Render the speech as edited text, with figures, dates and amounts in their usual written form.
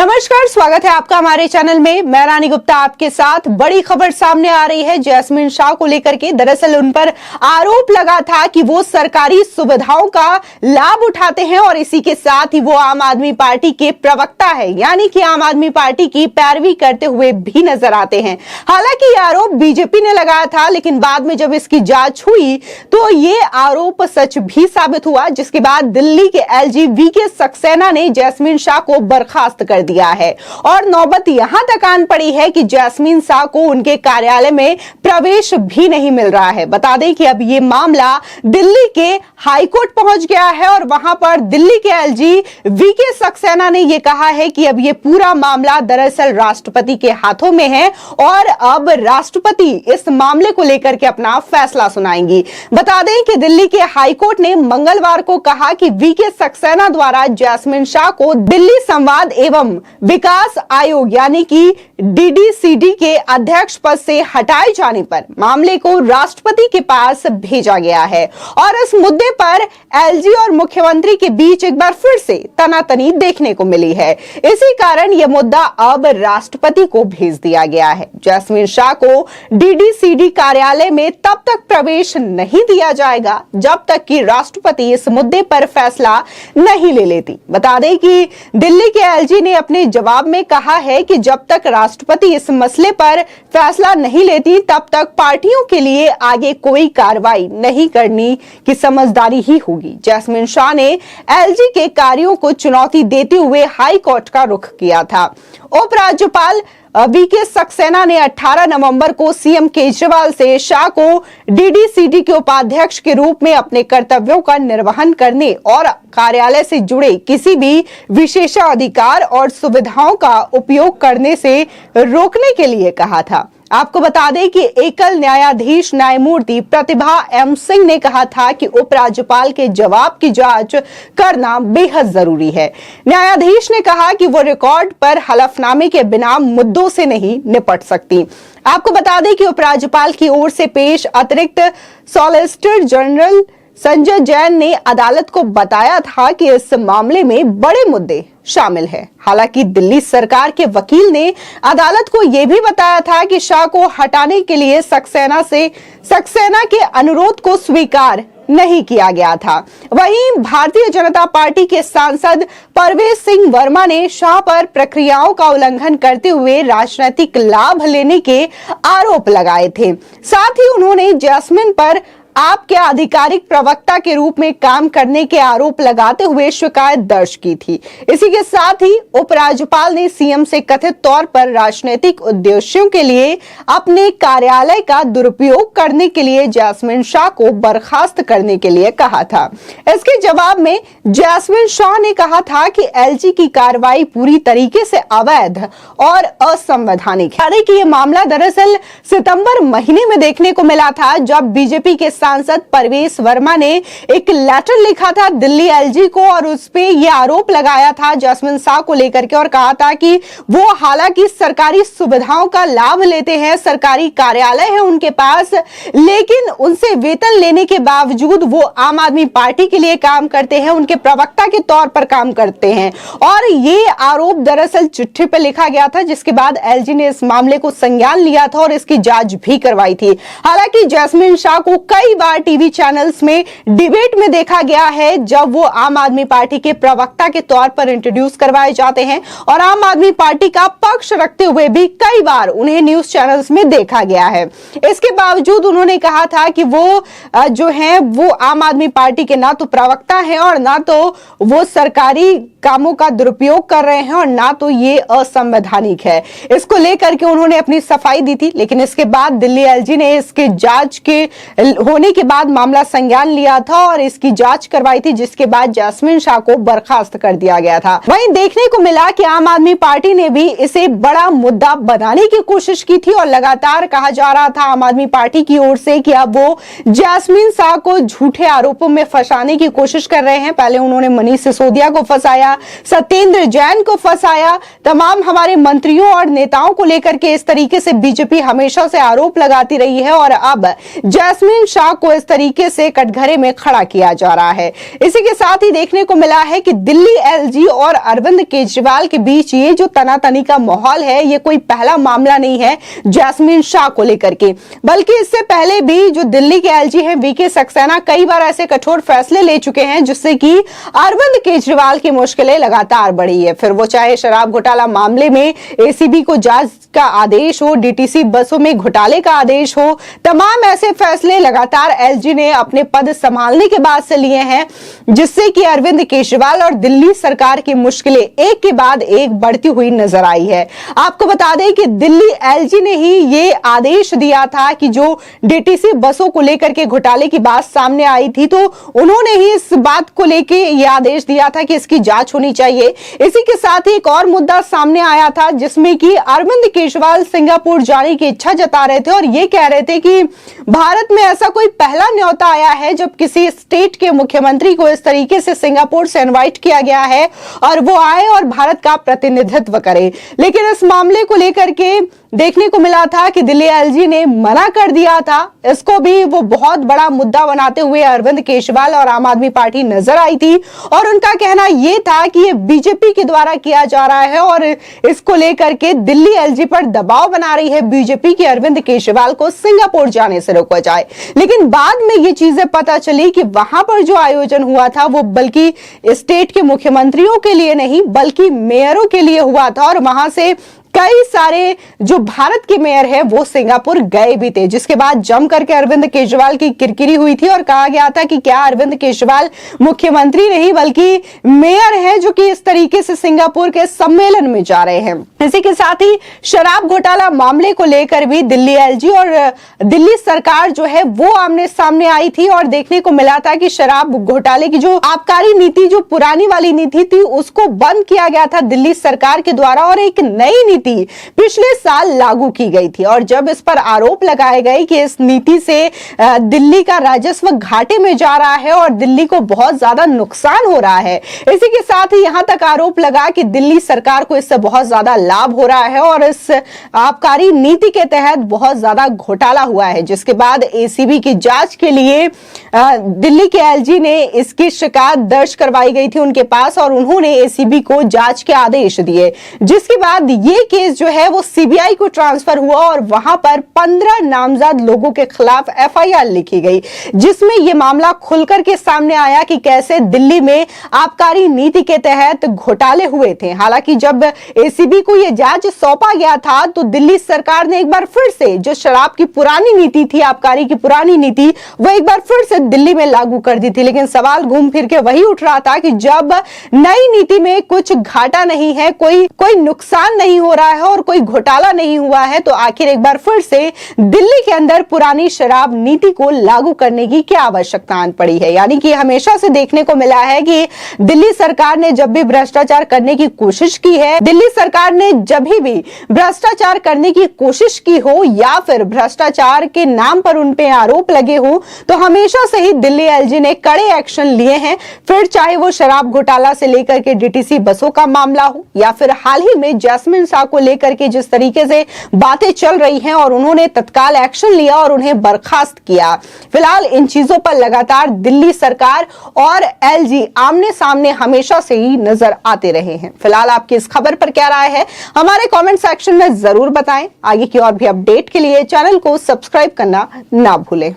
नमस्कार, स्वागत है आपका हमारे चैनल में। मैं रानी गुप्ता आपके साथ। बड़ी खबर सामने आ रही है जैस्मिन शाह को लेकर के। दरअसल उन पर आरोप लगा था कि वो सरकारी सुविधाओं का लाभ उठाते हैं और इसी के साथ ही वो आम आदमी पार्टी के प्रवक्ता है, यानी कि आम आदमी पार्टी की पैरवी करते हुए भी नजर आते हैं। हालांकि ये आरोप बीजेपी ने लगाया था, लेकिन बाद में जब इसकी जांच हुई तो ये आरोप सच भी साबित हुआ, जिसके बाद दिल्ली के एलजी वीके सक्सेना ने जैस्मिन शाह को बर्खास्त कर दिया है और नौबत यहां तक आन पड़ी है कि जैस्मिन शाह को उनके कार्यालय में प्रवेश भी नहीं मिल रहा है। बता दें कि अब ये मामला दिल्ली के हाईकोर्ट पहुंच गया है और वहां पर दिल्ली के एलजी वीके सक्सेना ने यह कहा है कि अब ये पूरा मामला दरअसल राष्ट्रपति के हाथों में है और अब राष्ट्रपति इस मामले को लेकर के अपना फैसला सुनाएंगी। बता दें कि दिल्ली के हाईकोर्ट ने मंगलवार को कहा कि वीके सक्सेना द्वारा जैस्मिन शाह को दिल्ली संवाद एवं विकास आयोग यानी कि डीडीसीडी के अध्यक्ष पद से हटाए जाने पर मामले को राष्ट्रपति के पास भेजा गया है और इस मुद्दे पर एलजी और मुख्यमंत्री के बीच एक बार फिर से तनातनी देखने को मिली है। इसी कारण यह मुद्दा अब राष्ट्रपति को भेज दिया गया है। जैस्मिन शाह को डीडीसीडी कार्यालय में तब तक प्रवेश नहीं दिया जाएगा जब तक कि राष्ट्रपति इस मुद्दे पर फैसला नहीं ले लेती। बता दें कि दिल्ली के एलजी ने अपने जवाब में कहा है कि जब तक राष्ट्रपति इस मसले पर फैसला नहीं लेती तब तक पार्टियों के लिए आगे कोई कार्रवाई नहीं करनी की समझदारी ही होगी। जैस्मिन शाह ने एलजी के कार्यों को चुनौती देते हुए हाई कोर्ट का रुख किया था। उपराज्यपाल वीके सक्सेना ने 18 नवंबर को सीएम केजरीवाल से शाह को डीडीसीडी के उपाध्यक्ष के रूप में अपने कर्तव्यों का निर्वहन करने और कार्यालय से जुड़े किसी भी विशेषाधिकार और सुविधाओं का उपयोग करने से रोकने के लिए कहा था। आपको बता दें कि एकल न्यायाधीश न्यायमूर्ति प्रतिभा एम सिंह ने कहा था कि उपराज्यपाल के जवाब की जांच करना बेहद जरूरी है। न्यायाधीश ने कहा कि वो रिकॉर्ड पर हलफनामे के बिना मुद्दों से नहीं निपट सकती। आपको बता दें कि उपराज्यपाल की ओर से पेश अतिरिक्त सॉलिसिटर जनरल संजय जैन ने अदालत को बताया था कि इस मामले में बड़े मुद्दे शामिल है। हालांकि दिल्ली सरकार के वकील ने अदालत को यह भी बताया था कि शाह को हटाने के लिए सक्सेना के अनुरोध को स्वीकार नहीं किया गया था। वहीं भारतीय जनता पार्टी के सांसद परवेज सिंह वर्मा ने शाह पर प्रक्रियाओं का उल्लंघन करते हुए राजनीतिक लाभ लेने के आरोप लगाए थे। साथ ही उन्होंने जैस्मिन पर आपके आधिकारिक प्रवक्ता के रूप में काम करने के आरोप लगाते हुए शिकायत दर्ज की थी। इसी के साथ ही उपराज्यपाल ने सीएम से कथित तौर पर राजनीतिक उद्देश्यों के लिए अपने कार्यालय का दुरुपयोग करने के लिए जैस्मिन शाह को बर्खास्त करने के लिए कहा था। इसके जवाब में जैस्मिन शाह ने कहा था कि एलजी की कार्रवाई पूरी तरीके से अवैध और असंवैधानिक है। कि यह मामला दरअसल सितंबर महीने में देखने को मिला था, जब बीजेपी के सांसद परवेज वर्मा ने एक लेटर लिखा था दिल्ली एलजी को और उस पे ये आरोप लगाया था जैस्मिन शाह को लेकर के और कहा था कि वो हालांकि सरकारी सुविधाओं का लाभ लेते हैं, सरकारी कार्यालय है उनके पास, लेकिन उनसे वेतन लेने के बावजूद वो आम आदमी पार्टी के लिए काम करते हैं, उनके प्रवक्ता के तौर पर काम करते हैं। और ये आरोप दरअसल चिट्ठी पे लिखा गया था, जिसके बाद एलजी ने इस मामले को संज्ञान लिया था और इसकी जांच भी करवाई थी। हालांकि जैस्मिन शाह को कई बार टीवी चैनल्स में डिबेट में देखा गया है, जब वो आम आदमी पार्टी के प्रवक्ता के तौर पर इंट्रोड्यूस करवाए जाते हैं और आम आदमी पार्टी का पक्ष रखते हुए भी कई बार उन्हें न्यूज चैनल्स में देखा गया है। इसके बावजूद उन्होंने कहा था कि वो जो है वो आम आदमी पार्टी के ना तो प्रवक्ता हैं और ना तो वो सरकारी कामों का दुरुपयोग कर रहे हैं और ना तो ये असंवैधानिक है। इसको लेकर के उन्होंने अपनी सफाई दी थी, लेकिन इसके बाद दिल्ली एलजी ने इसके जांच के होने के बाद मामला संज्ञान लिया था और इसकी जांच करवाई थी, जिसके बाद जैस्मिन शाह को बर्खास्त कर दिया गया था। वहीं देखने को मिला कि आम आदमी पार्टी ने भी इसे बड़ा मुद्दा बनाने की कोशिश की थी और लगातार कहा जा रहा था आम आदमी पार्टी की ओर से कि अब वो जैस्मिन शाह को झूठे आरोपों में फंसाने की कोशिश कर रहे हैं। पहले उन्होंने मनीष सिसोदिया को फंसाया, सत्येंद्र जैन को फंसाया, तमाम हमारे मंत्रियों और नेताओं को लेकर के इस तरीके से बीजेपी हमेशा से आरोप लगाती रही है और अब जैस्मिन शाह शा को इस तरीके से कटघरे में खड़ा किया जा रहा है। इसी के साथ ही देखने को मिला है कि दिल्ली एलजी और अरविंद केजरीवाल के बीच ये जो तनातनी का माहौल है, ये कोई पहला मामला नहीं है जैस्मिन शाह को लेकर के, बल्कि इससे पहले भी जो दिल्ली के एलजी हैं वीके सक्सेना कई बार ऐसे कठोर फैसले ले चुके हैं जिससे कि अरविंद केजरीवाल की मुश्किलें लगातार बढ़ी है। फिर वो चाहे शराब घोटाला मामले में एसीबी को जांच का आदेश हो, डीटीसी बसों में घोटाले का आदेश हो, तमाम ऐसे फैसले लगातार एलजी ने अपने पद संभालने के बाद से लिए हैं, जिससे कि अरविंद केजरीवाल और दिल्ली सरकार की मुश्किलें एक के बाद एक बढ़ती हुई नजर आई है। आपको बता दें कि दिल्ली एलजी ने ही ये आदेश दिया था कि जो डीटीसी बसों को लेकर के घोटाले की बात सामने आई थी, तो उन्होंने ही इस बात को लेकर यह आदेश दिया था कि इसकी जांच होनी चाहिए। इसी के साथ ही एक और मुद्दा सामने आया था जिसमें कि अरविंद केजरीवाल सिंगापुर जाने की इच्छा जता रहे थे और ये कह रहे थे कि भारत में ऐसा कोई पहला न्योता आया है जब किसी स्टेट के मुख्यमंत्री को इस तरीके से सिंगापुर से इनवाइट किया गया है और वो आए और भारत का प्रतिनिधित्व करे। लेकिन इस मामले को लेकर के देखने को मिला था कि दिल्ली एलजी ने मना कर दिया था। इसको भी वो बहुत बड़ा मुद्दा बनाते हुए अरविंद केजरीवाल और आम आदमी पार्टी नजर आई थी और उनका कहना यह था कि ये बीजेपी के द्वारा किया जा रहा है और इसको लेकर के दिल्ली एलजी पर दबाव बना रही है बीजेपी की अरविंद केजरीवाल को सिंगापुर जाने से रोका जाए। लेकिन बाद में ये चीजें पता चली कि वहां पर जो आयोजन हुआ था वो बल्कि स्टेट के मुख्यमंत्रियों के लिए नहीं बल्कि मेयरों के लिए हुआ था और वहां से कई सारे जो भारत के मेयर हैं वो सिंगापुर गए भी थे, जिसके बाद जम करके अरविंद केजरीवाल की किरकिरी हुई थी और कहा गया था कि क्या अरविंद केजरीवाल मुख्यमंत्री नहीं बल्कि मेयर हैं जो कि इस तरीके से सिंगापुर के सम्मेलन में जा रहे हैं। इसी के साथ ही शराब घोटाला मामले को लेकर भी दिल्ली एलजी और दिल्ली सरकार जो है वो आमने सामने आई थी और देखने को मिला था कि शराब घोटाले की जो आबकारी नीति, जो पुरानी वाली नीति थी, उसको बंद किया गया था दिल्ली सरकार के द्वारा और एक नई नीति पिछले साल लागू की गई थी। और जब इस पर आरोप लगाए गए कि इस नीति से दिल्ली का राजस्व घाटे में जा रहा है और दिल्ली को बहुत ज्यादा नुकसान हो रहा है, इसी के साथ ही यहां तक आरोप लगा कि दिल्ली सरकार को इससे बहुत ज्यादा लाभ हो रहा है और इस आबकारी नीति के तहत बहुत ज्यादा घोटाला हुआ है, जिसके बाद एसीबी की जांच के लिए दिल्ली के एलजी ने इसकी शिकायत दर्ज करवाई गई थी उनके पास और उन्होंने एसीबी को जांच के आदेश दिए, जिसके बाद ये केस जो है वो सीबीआई को ट्रांसफर हुआ और वहां पर 15 नामजद लोगों के खिलाफ एफआईआर लिखी गई, जिसमें यह मामला खुलकर के सामने आया कि कैसे दिल्ली में आबकारी नीति के तहत घोटाले हुए थे। हालांकि जब एसीबी को यह जांच सौंपा गया था तो दिल्ली सरकार ने एक बार फिर से जो शराब की पुरानी नीति थी, आबकारी की पुरानी नीति, वो एक बार फिर से दिल्ली में लागू कर दी थी। लेकिन सवाल घूम फिर के वही उठ रहा था कि जब नई नीति में कुछ घाटा नहीं है, कोई नुकसान नहीं हो रहा है और कोई घोटाला नहीं हुआ है, तो आखिर एक बार फिर से दिल्ली के अंदर पुरानी शराब नीति को लागू करने की क्या आवश्यकता आन पड़ी है। यानी कि हमेशा से देखने को मिला है कि दिल्ली सरकार ने जब भी भ्रष्टाचार करने की कोशिश की है, दिल्ली सरकार ने जब भी भ्रष्टाचार करने की कोशिश की हो या फिर भ्रष्टाचार के नाम पर उन पे आरोप लगे हो, तो हमेशा से ही दिल्ली एलजी ने कड़े एक्शन लिए हैं। फिर चाहे वो शराब घोटाला से लेकर के डीटीसी बसों का मामला हो या फिर हाल ही में जैस्मिन शाह को लेकर के जिस तरीके से बातें चल रही हैं और उन्होंने तत्काल एक्शन लिया और उन्हें बर्खास्त किया। फिलहाल इन चीजों पर लगातार दिल्ली सरकार और एलजी आमने सामने हमेशा से ही नजर आते रहे हैं। फिलहाल आपकी इस खबर पर क्या राय है, हमारे कमेंट सेक्शन में जरूर बताएं। आगे की और भी अपडेट के लिए चैनल को सब्सक्राइब करना ना भूलें।